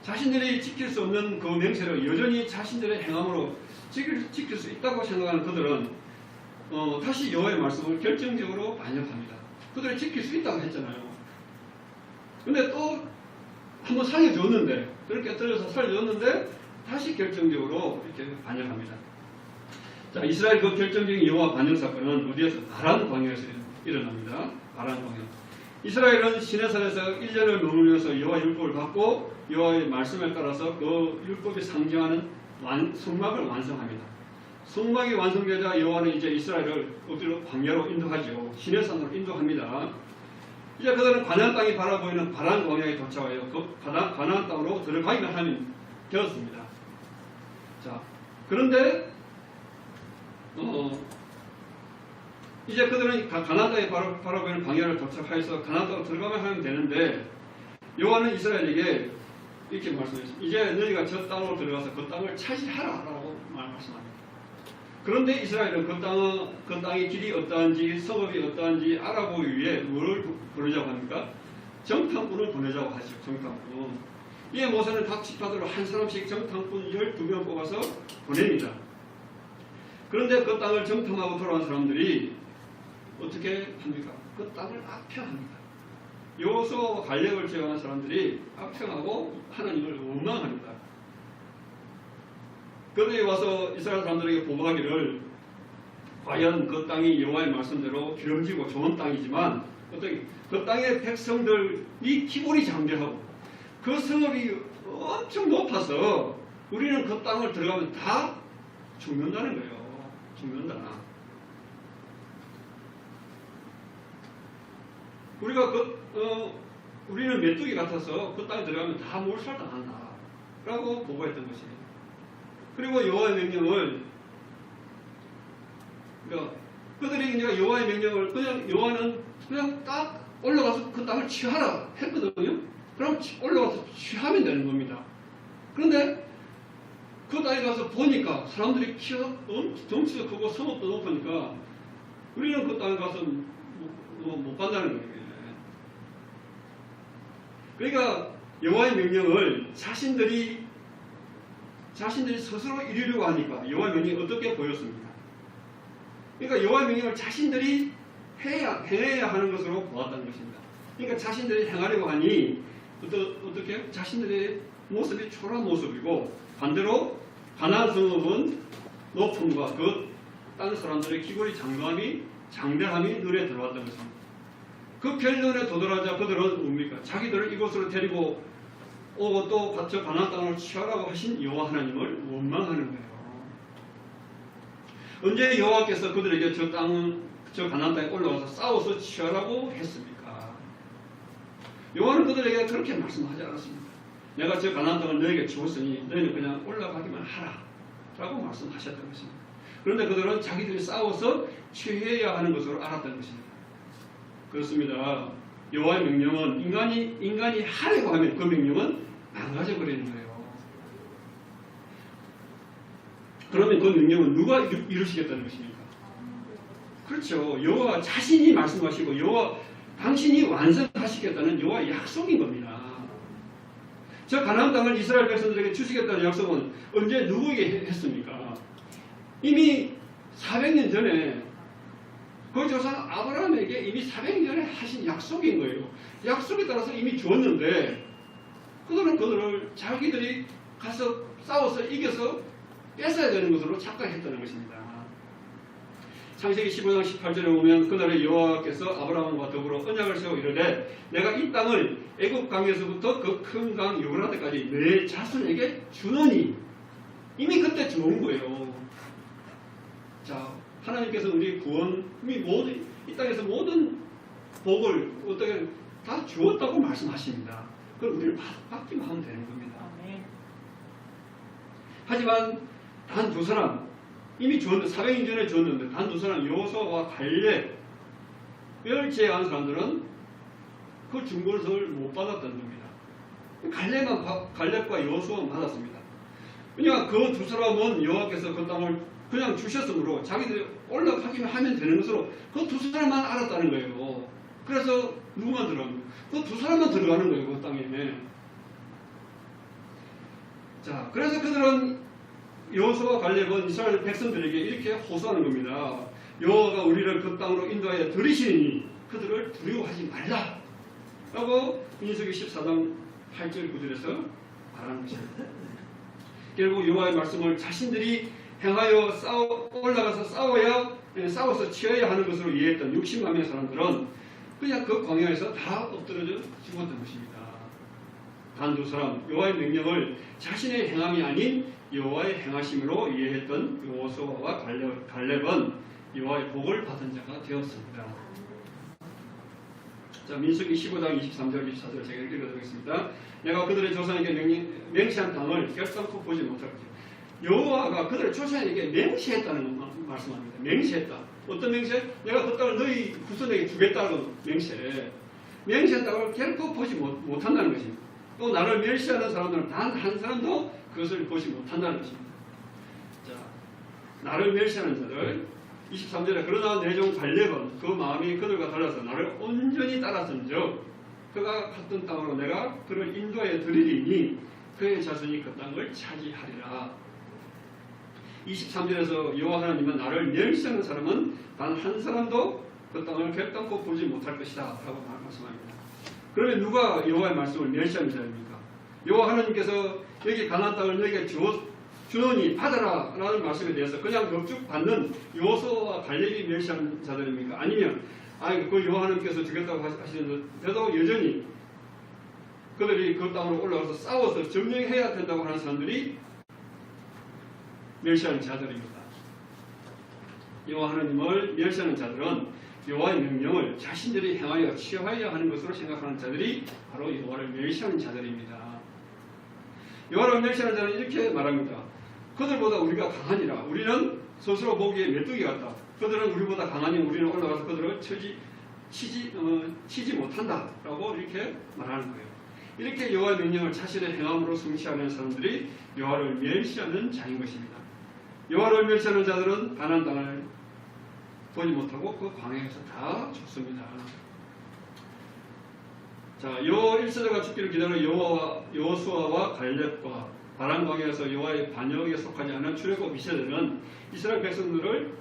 자신들이 지킬 수 없는 그 맹세를 여전히 자신들의 행함으로 지킬 수 있다고 생각하는 그들은 다시 여호와의 말씀을 결정적으로 반역합니다. 그들이 지킬 수 있다고 했잖아요. 근데 또 한번 살려줬는데 그렇게 떨어져서 살려줬는데 다시 결정적으로 이렇게 반역합니다. 자, 이스라엘 그 결정적인 여호와 반역 사건은 어디에서? 바란 광야에서 일어납니다. 바란 광야. 이스라엘은 시내산에서 1년을 머물면서 여호와 율법을 받고 여호와의 말씀을 따라서 그 율법이 상징하는 성막을 완성합니다. 성막이 완성되자 여호와는 이제 이스라엘을 어디로 광야로 인도하죠. 시내산으로 인도합니다. 이제 그들은 가나안 땅이 바라보이는 바란 광야에 도착하여 그 가나안 땅으로 들어가기만 하면 되었습니다. 자, 그런데 이제 그들은 가나안 땅에 바라보이는 광야를 도착하여서 가나안 땅으로 들어가면 하면 되는데 여호와는 이스라엘에게 이렇게 말씀하셨습니다. 이제 너희가 저 땅으로 들어가서 그 땅을 차지하라라고 말씀합니다. 그런데 이스라엘은 그 땅의 길이 어떠한지 성읍이 어떠한지 알아보기 위해 뭐를 보내자고 합니까? 정탐꾼을 보내자고 하죠. 정탐꾼. 이에 모세는 각 지파들로 한 사람씩 정탐꾼 12명 뽑아서 보냅니다. 그런데 그 땅을 정탐하고 돌아온 사람들이 어떻게 합니까? 그 땅을 악평합니다. 여호수아와 갈렙을 제외한 사람들이 악평하고 하나님을 원망합니다. 그들이 와서 이스라엘 사람들에게 보고하기를 과연 그 땅이 여호와의 말씀대로 기름지고 좋은 땅이지만 어떻게 그 땅의 백성들이 기골이 장대하고 그 성읍이 엄청 높아서 우리는 그 땅을 들어가면 다 죽는다는 거예요. 죽는다. 우리가 우리는 메뚜기 같아서 그 땅에 들어가면 다 몰살당한다 라고 보고했던 것입니다. 그리고 여호와의 명령을 그러니까 그들이 그냥 여호와의 명령을 그냥 여호와는 그냥 딱 올라가서 그 땅을 취하라 했거든요. 그럼 올라가서 취하면 되는 겁니다. 그런데 그 땅에 가서 보니까 사람들이 키가 덩치도 크고 성읍도 높으니까 우리는 그 땅에 가서 못 간다는 거예요. 그러니까 여호와의 명령을 자신들이 스스로 이루려고 하니까 여호와의 명령이 어떻게 보였습니까? 그러니까 여호와의 명령을 자신들이 행해야 하는 것으로 보았다는 것입니다. 그러니까 자신들이 행하려고 하니 어떻게 자신들의 모습이 초라한 모습이고 반대로 가나안 성읍은 높음과 그 다른 사람들의 기골이 장대함이 눈에 들어왔다는 것입니다. 그 결론에 도달하자 그들은 뭡니까? 자기들을 이곳으로 데리고 오고 또 저 가나안 땅을 취하라고 하신 여호와 하나님을 원망하는 거예요. 언제 여호와께서 그들에게 저 가나안 땅에 올라가서 싸워서 취하라고 했습니까? 여호와는 그들에게 그렇게 말씀하지 않았습니다. 내가 저 가나안 땅을 너에게 주었으니 너희는 그냥 올라가기만 하라 라고 말씀하셨던 것입니다. 그런데 그들은 자기들이 싸워서 취해야 하는 것으로 알았던 것입니다. 그렇습니다. 여호와의 명령은 인간이 하려고 하면 그 명령은 망가져 버리는 거예요. 그러면 그 명령은 누가 이루시겠다는 것입니까? 그렇죠. 여호와 자신이 말씀하시고 여호와 당신이 완성하시겠다는 여호와의 약속인 겁니다. 저 가나안 땅을 이스라엘 백성들에게 주시겠다는 약속은 언제 누구에게 했습니까? 이미 400년 전에 그 조상 아브라함에게 이미 400년 전에 하신 약속인 거예요. 약속에 따라서 이미 주었는데 그들을 자기들이 가서 싸워서 이겨서 뺏어야 되는 것으로 착각했다는 것입니다. 창세기 15장 18절에 보면 그날에 여호와께서 아브라함과 더불어 언약을 세워 이르되 내가 이 땅을 애굽 강에서부터 그 큰 강 유브라데까지 내 자손에게 주노니 이미 그때 주는 거예요. 자, 하나님께서 우리 구원 이 땅에서 모든 복을 어떻게 다 주었다고 말씀하십니다. 그걸 우리를 받기만 하면 되는 겁니다. 하지만 단 두 사람 이미 주었는데 400년 전에 주었는데 단 두 사람 여호수아와 갈렙을 제외한 사람들은 그 준 것을 못 받았다는 겁니다. 갈렙과 여호수아만 받았습니다. 왜냐하면 그 두 사람은 여호와께서 그 땅을 그냥 주셨으므로 자기들이 올라가기만 하면 되는 것으로 그 두 사람만 알았다는 거예요. 그래서 누구만 들어가는 거예요? 그 두 사람만 들어가는 거예요. 그 땅에. 자, 그래서 그들은 여호수아와 갈렙은 이스라엘 백성들에게 이렇게 호소하는 겁니다. 여호와가 우리를 그 땅으로 인도하여 들이시니 그들을 두려워하지 말라 라고 민수기 14장 8절 9절에서 말하는 것입니다. 결국 여호와의 말씀을 자신들이 행하여 올라가서 싸워서 취해야 하는 것으로 이해했던 60만 명의 사람들은 그냥 그 광야에서 다 엎드러져 죽었던 것입니다. 단 두 사람 여호와의 명령을 자신의 행함이 아닌 여호와의 행하심으로 이해했던 여호수아와 갈렙은 여호와의 복을 받은 자가 되었습니다. 자, 민수기 15장 23절 24절 제가 읽어드리겠습니다. 내가 그들의 조상에게 맹세한 땅을 결단코 보지 못할 것이다. 여호와가 그들의 조상에게 맹세했다는 걸 말씀합니다. 맹세했다. 어떤 맹세? 내가 그 땅을 너희 후손에게 주겠다고 맹세했다고 결코 보지 못한다는 것입니다. 또 나를 멸시하는 사람들은 단 한 사람도 그것을 보지 못한다는 것입니다. 자, 나를 멸시하는 자들 23절에 그러나 내 종 갈렙은 그 마음이 그들과 달라서 나를 온전히 따랐은즉 그가 갔던 땅으로 내가 그를 인도해 드리리니 그의 자손이 그 땅을 차지하리라. 23절에서 여호와 하나님은 나를 멸시하는 사람은 단 한 사람도 그 땅을 결단코 보지 못할 것이다 라고 말씀합니다. 그러면 누가 여호와의 말씀을 멸시하는 자입니까? 여호와 하나님께서 여기 가나안 땅을 너에게 주노니 받아라 라는 말씀에 대해서 그냥 격죽 받는 여호수아와 갈렙이 멸시하는 자들입니까? 아니면 그 여호와 하나님께서 주겠다고 하시는데도 여전히 그들이 그 땅으로 올라가서 싸워서 점령해야 된다고 하는 사람들이 멸시하는 자들입니다. 여호와 하나님을 멸시하는 자들은 여호와의 명령을 자신들이 행하여 취하여야 하는 것으로 생각하는 자들이 바로 여호와를 멸시하는 자들입니다. 여호와를 멸시하는 자는 이렇게 말합니다. 그들보다 우리가 강하니라. 우리는 스스로 보기에 메뚜기 같다. 그들은 우리보다 강하니 우리는 올라가서 그들을 치지 못한다 라고 이렇게 말하는 거예요. 이렇게 여호와의 명령을 자신의 행함으로 성취하는 사람들이 여호와를 멸시하는 자인 것입니다. 여호와를 멸시하는 자들은 가나안 땅을 보지 못하고 그 광야에서 다 죽습니다. 자, 요 1세대가 죽기를 기다려 여호수아와 갈렙과 바란 광야에서 여호와의 반역에 속하지 않은 출애굽 2세대는 이스라엘 백성들을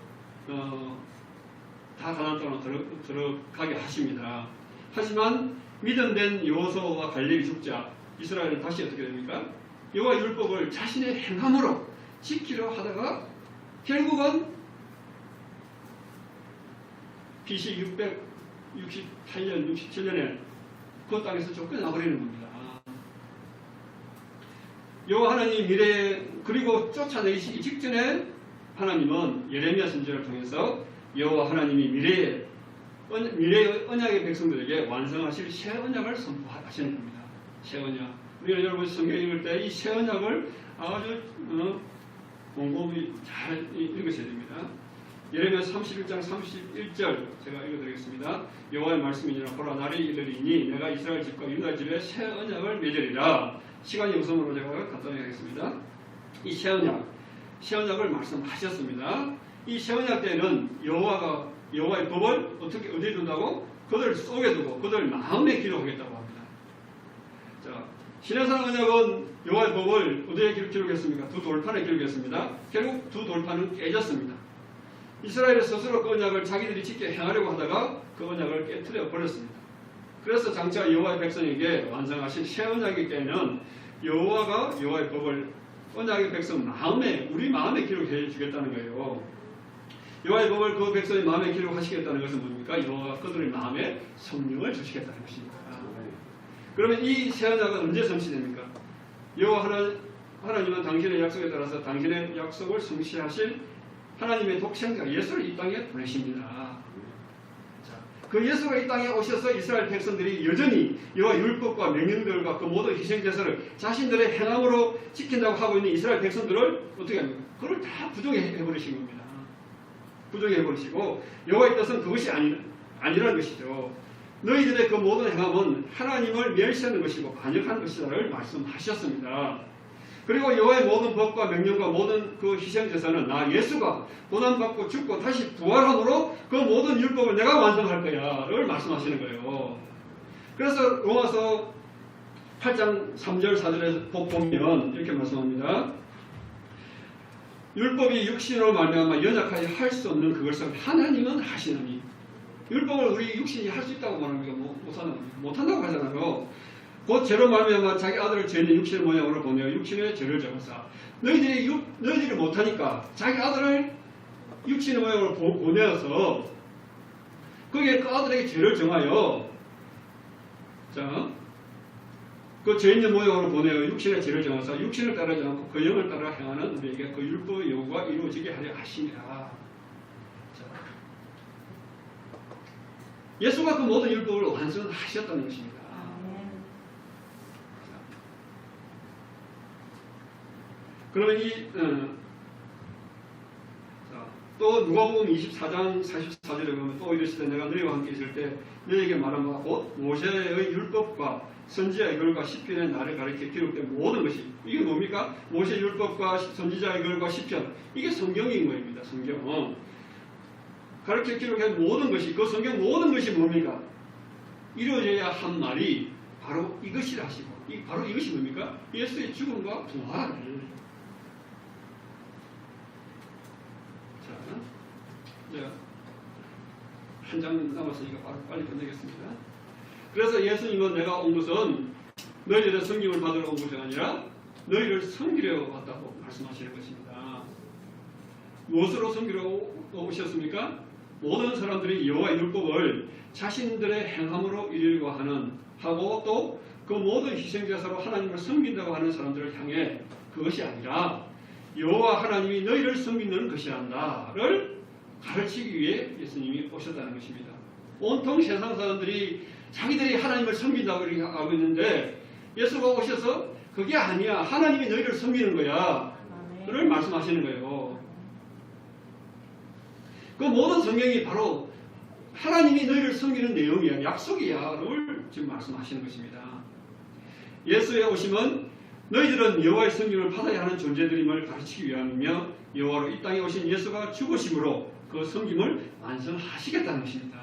다 가나안 땅으로 들어가게 하십니다. 하지만 믿음된 여호수아와 갈렙이 죽자 이스라엘은 다시 어떻게 됩니까? 여호와 율법을 자신의 행함으로 지키려 하다가 결국은 BC 668년, 67년에 그 땅에서 쫓겨나버리는 겁니다. 여호와 하나님 미래에 그리고 쫓아내시기 직전에 하나님은 예레미야 선지자를 통해서 여호와 하나님이 미래의 언약의 백성들에게 완성하실 새 언약을 선포하시는 겁니다. 새 언약. 우리가 여러분 성경 읽을 때 이 새 언약을 아주 곰곰이 잘 읽으셔야 됩니다. 예레미야 31장 31절 제가 읽어드리겠습니다. 여호와의 말씀이니라 보라 날이 이르리니 내가 이스라엘 집과 유다 집에 새 언약을 맺으리라. 시간이 우선으로 제가 갖다 드리겠습니다. 이 새 언약을 말씀하셨습니다. 이 새 언약 때는 여호와의 법을 어디에 둔다고? 그들 속에 두고 그들 마음에 기록하겠다고 합니다. 자, 신해산 언약은 여호와의 법을 어디에 기록했습니까? 두 돌판에 기록했습니다. 결국 두 돌판은 깨졌습니다. 이스라엘의 스스로 그 언약을 자기들이 지켜 행하려고 하다가 그 언약을 깨트려 버렸습니다. 그래서 장차 여호와의 백성에게 완성하신 새 언약이기 때는 여호와가 여호와의 법을 언약의 백성 마음에 우리 마음에 기록해 주겠다는 거예요. 여호와의 법을 그 백성의 마음에 기록하시겠다는 것은 뭡니까? 여호와가 그들의 마음에 성령을 주시겠다는 것입니다. 그러면 이 새 언약은 언제 성취됩니까? 여호와 하나님은 당신의 약속에 따라서 당신의 약속을 성취하실 하나님의 독생자 예수를 이 땅에 보내십니다. 자, 그 예수가 이 땅에 오셔서 이스라엘 백성들이 여전히 여호와 율법과 명령들과 그 모든 희생제사를 자신들의 행함으로 지킨다고 하고 있는 이스라엘 백성들을 어떻게 합니까? 그걸 다 부정해버리신 겁니다. 부정해버리시고 여호와의 뜻은 그것이 아니라는 것이죠. 너희들의 그 모든 행함은 하나님을 멸시하는 것이고 반역하는 것이다를 말씀하셨습니다. 그리고 여호와의 모든 법과 명령과 모든 그 희생제사는 나 예수가 고난받고 죽고 다시 부활함으로 그 모든 율법을 내가 완성할 거야를 말씀하시는 거예요. 그래서 로마서 8장 3절 4절에 보면 이렇게 말씀합니다. 율법이 육신으로 말미암아 연약하게 할 수 없는 그것을 하나님은 하시느니. 율법을 우리 육신이 할 수 있다고 말합니까? 못한다고 하잖아요. 곧 죄로 말미암아 자기 아들을 죄인의 육신의 모양으로 보내어 육신의 죄를 적으사 너희들이 못하니까 자기 아들을 육신의 모양으로 보내어서 거기에 그 아들에게 죄를 정하여 자, 그 죄 있는 모양으로 보내어 육신의 죄를 정하사 육신을 따르지 않고 그 영을 따라 행하는 우리에게 그 율법의 요구가 이루어지게 하려 하시니라. 자, 예수가 그 모든 율법을 완성하셨다는 것입니다. 자, 그러면 또 누가복음 24장 44절에 보면 또 이르시되 내가 너희와 함께 있을 때 너희에게 말한 바 곧 모세의 율법과 선지자의 글과 시편의 나를 가르쳐 기록된 모든 것이 이게 뭡니까? 모세 율법과 선지자의 글과 시편 이게 성경인 겁니다. 성경 가르쳐 기록한 모든 것이 그 성경 모든 것이 뭡니까? 이루어져야 한 말이 바로 이것이라 하시고 바로 이것이 뭡니까? 예수의 죽음과 부활을 한 장 남았으니까 빨리 끝내겠습니다. 그래서 예수님은 내가 온 것은 너희들의 성김을 받으러 온 것이 아니라 너희를 섬기려 왔다고 말씀하시는 것입니다. 무엇으로 섬기러 오셨습니까? 모든 사람들이 여호와의 율법을 자신들의 행함으로 이루려고 하고 또 그 모든 희생제사로 하나님을 섬긴다고 하는 사람들을 향해 그것이 아니라 여호와 하나님이 너희를 섬기는 것이란다를 가르치기 위해 예수님이 오셨다는 것입니다. 온통 세상 사람들이 자기들이 하나님을 섬긴다고 이렇게 하고 있는데 예수가 오셔서 그게 아니야. 하나님이 너희를 섬기는 거야. 를 말씀하시는 거예요. 그 모든 성경이 바로 하나님이 너희를 섬기는 내용이야. 약속이야. 를 지금 말씀하시는 것입니다. 예수의 오심은 너희들은 여호와의 섬김을 받아야 하는 존재들임을 가르치기 위함이며 여호와로 이 땅에 오신 예수가 죽으심으로 그 섬김을 완성하시겠다는 것입니다.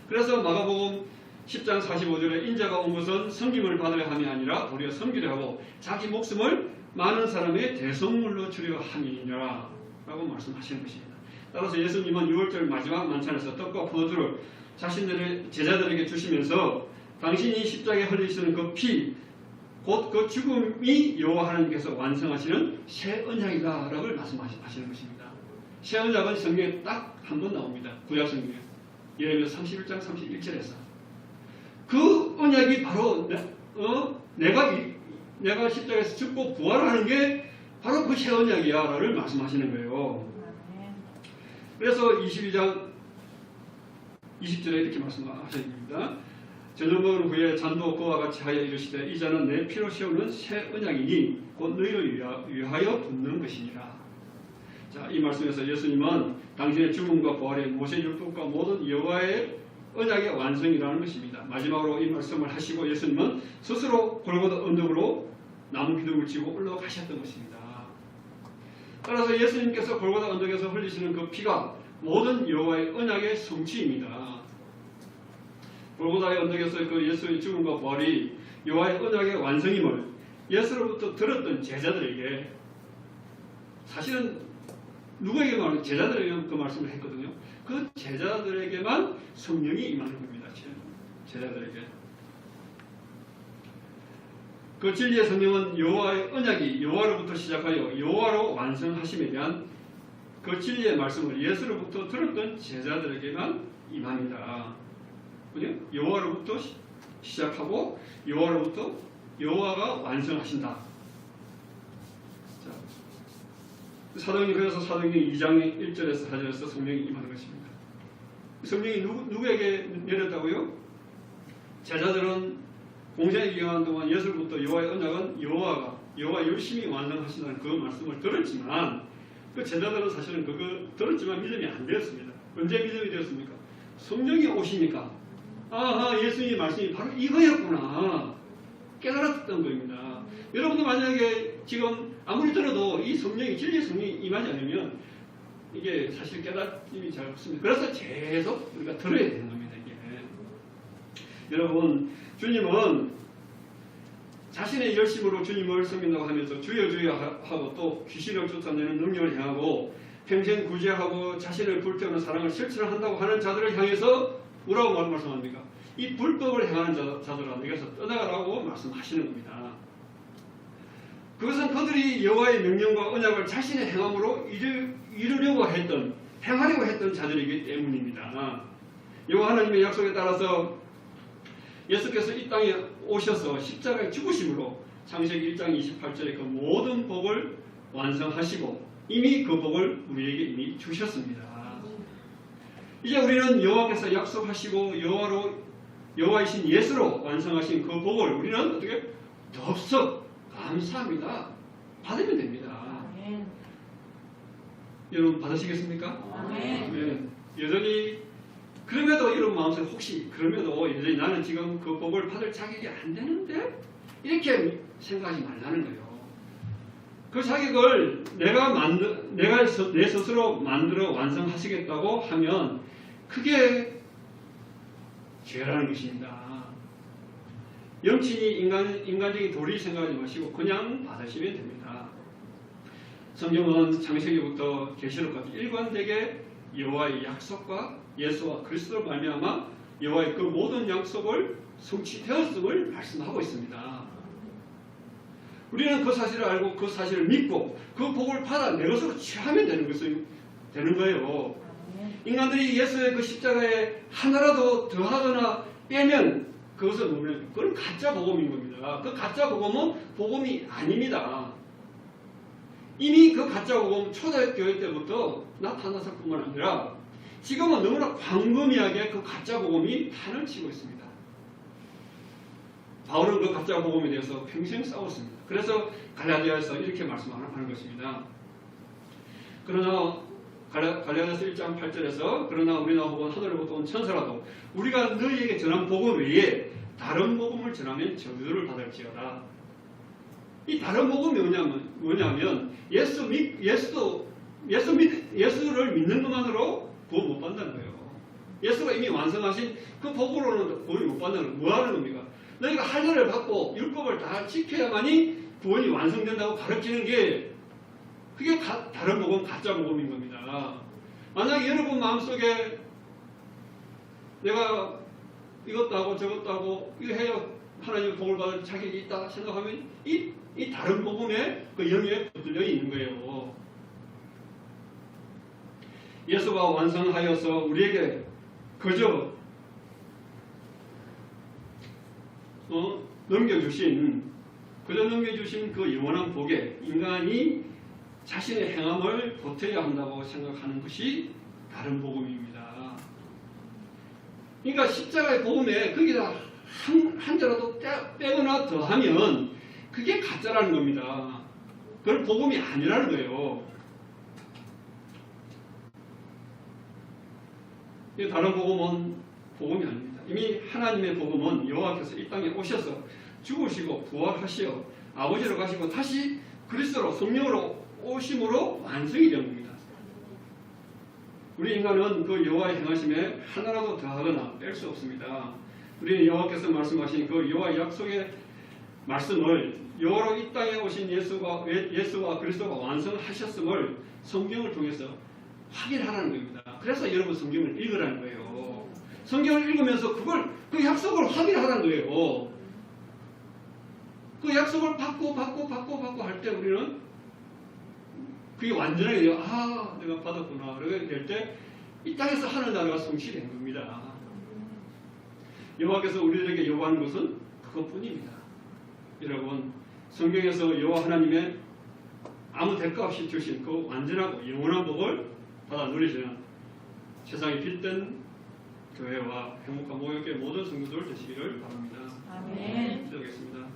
그래서 마가복음 10장 45절에 인자가 온 것은 섬김을 받으려 함이 아니라 도리어 섬기려 하고 자기 목숨을 많은 사람의 대성물로 주려 함이니라 라고 말씀하시는 것입니다. 따라서 예수님은 6월절 마지막 만찬에서 떡과 포도주를 자신들의 제자들에게 주시면서 당신이 십자가에 흘리시는 그 피, 곧 그 죽음이 여호와 하나님께서 완성하시는 새 언약이다 라고 말씀하시는 것입니다. 새 언약은 성경에 딱 한 번 나옵니다. 구약 성경에 예레미야 31장 31절에서 그 언약이 바로 내가 십자가에서 죽고 부활하는 게 바로 그 새 언약이야 라를 말씀하시는 거예요. 그래서 22장 20절에 이렇게 말씀하십니다. 저녁 먹은 후에 잔도 그와 같이 하여 이르시되 이 잔은 내 피로 세우는 새 언약이니 곧 너희를 위하여 붓는 것이니라. 자, 이 말씀에서 예수님은 당신의 죽음과 부활의 모세 율법과 모든 여호와의 언약의 완성이라는 것입니다. 마지막으로 이 말씀을 하시고 예수님은 스스로 골고다 언덕으로 나무 기둥을 지고 올라가셨던 것입니다. 따라서 예수님께서 골고다 언덕에서 흘리시는 그 피가 모든 여호와의 언약의 성취입니다. 골고다의 언덕에서 그 예수의 죽음과 부활이 여호와의 언약의 완성임을 예수로부터 들었던 제자들에게 사실은 누구에게만 제자들에게 그 말씀을 했거든요. 그 제자들에게만 성령이 임하는 겁니다. 제자들에게. 그 진리의 성령은 여호와의 언약이 여호와로부터 시작하여 여호와로 완성하심에 대한 그 진리의 말씀을 예수로부터 들었던 제자들에게만 임합니다. 여호와로부터 시작하고 여호와로부터 여호와가 완성하신다. 사도행전 그래서 사도행전 2장 1절에서 4절에서 성령이 임하는 것입니다. 성령이 누구에게 내렸다고요? 제자들은 공생에 기간한 동안 예수로부터 여호와의 언약은 여호와 열심히 완성하신다는 그 말씀을 들었지만 그 제자들은 사실은 그거 들었지만 믿음이 안 되었습니다. 언제 믿음이 되었습니까? 성령이 오시니까 아하 예수님의 말씀이 바로 이거였구나 깨달았던 겁니다. 여러분도 만약에 지금 아무리 들어도 이 성령이 진리의 성령이 임하지 않으면 이게 사실 깨달음이 잘 없습니다. 그래서 계속 우리가 들어야 되는 겁니다. 이게. 여러분 주님은 자신의 열심으로 주님을 섬긴다고 하면서 주여 주여 하고 또 귀신을 쫓아내는 능력을 행하고 평생 구제하고 자신을 불태우는 사랑을 실천한다고 하는 자들을 향해서 뭐라고 말씀합니까? 이 불법을 행하는 자들아 내게서 떠나가라고 말씀하시는 겁니다. 그것은 그들이 여호와의 명령과 언약을 자신의 행함으로 이루려고 했던 행하려고 했던 자들이기 때문입니다. 여호와 하나님의 약속에 따라서 예수께서 이 땅에 오셔서 십자가에 죽으심으로 창세기 1장 28절에 그 모든 복을 완성하시고 이미 그 복을 우리에게 이미 주셨습니다. 이제 우리는 여호와께서 약속하시고 여호와이신 예수로 완성하신 그 복을 우리는 어떻게 덥석 감사합니다. 받으면 됩니다. 아멘. 여러분 받으시겠습니까? 아멘. 네. 여전히 그럼에도 이런 마음속에 혹시 그럼에도 여전히 나는 지금 그 복을 받을 자격이 안 되는데 이렇게 생각하지 말라는 거예요. 그 자격을 내가 내 스스로 만들어 완성하시겠다고 하면 그게 죄라는 것입니다. 영친이 인간적인 도리 생각하지 마시고 그냥 받으시면 됩니다. 성경은 창세기부터 계시록까지 일관되게 여호와의 약속과 예수와 그리스도로 말미암아 여호와의 그 모든 약속을 성취되었음을 말씀하고 있습니다. 우리는 그 사실을 알고 그 사실을 믿고 그 복을 받아 내 것으로 취하면 되는 거예요. 인간들이 예수의 그 십자가에 하나라도 더하거나 빼면 그것은 뭐냐면 그건 가짜 복음인 겁니다. 그 가짜 복음은 복음이 아닙니다. 이미 그 가짜 복음 초대교회 때부터 나타났을 뿐만 아니라 지금은 너무나 광범위하게 그 가짜 복음이 판을 치고 있습니다. 바울은 그 가짜 복음에 대해서 평생 싸웠습니다. 그래서 갈라디아에서 이렇게 말씀하는 것입니다. 그러나 갈라디아서 1장 8절에서 그러나 우리나 혹은 하늘로부터 온 천사라도 우리가 너희에게 전한 복음 외에 다른 복음을 전하면 저주를 받을지어다. 이 다른 복음이 뭐냐면 예수를 믿는 것만으로 구원 못 받는다는 거예요. 예수가 이미 완성하신 그 복으로는 구원이 못 받는 건 뭐 하는 겁니까? 너희가 할례를 받고 율법을 다 지켜야만이 구원이 완성된다고 가르치는 게 그게 다른 복음, 가짜 복음인 겁니다. 만약 여러분 마음속에 내가 이것도 하고 저것도 하고 이거 해야 하나님의 복을 받을 자격이 있다 생각하면 이 다른 복음에 그 영역에 붙들려 있는 거예요. 예수가 완성하여서 우리에게 그저 넘겨주신 그 영원한 복에 인간이 자신의 행함을 보태야 한다고 생각하는 것이 다른 복음입니다. 그러니까 십자가의 복음에 거기다 한 자라도 빼거나 더하면 그게 가짜라는 겁니다. 그건 복음이 아니라는 거예요. 다른 복음은 복음이 아닙니다. 이미 하나님의 복음은 여호와께서 이 땅에 오셔서 죽으시고 부활하시어 아버지로 가시고 다시 그리스도로 성령으로 오심으로 완성이 된 겁니다. 우리 인간은 그 여호와의 행하심에 하나라도 더하거나 뺄 수 없습니다. 우리 여호와께서 말씀하신 그 여호와의 약속의 말씀을 여호와로 이 땅에 오신 예수와 그리스도가 완성하셨음을 성경을 통해서 확인하라는 겁니다. 그래서 여러분 성경을 읽으라는 거예요. 성경을 읽으면서 그 약속을 확인하라는 거예요. 그 약속을 받고 할 때 우리는 그게 완전하게 내가 받았구나. 그렇게 될 때 이 땅에서 하늘 나라가 성취된 겁니다. 여호와께서 우리들에게 요구하는 것은 그것뿐입니다. 여러분, 성경에서 여호와 하나님의 아무 대가 없이 주신 그 완전하고 영원한 복을 받아 누리시는 세상에 빛된 교회와 행복한 목욕의 모든 성도들 되시기를 바랍니다. 아멘. 기도하겠습니다.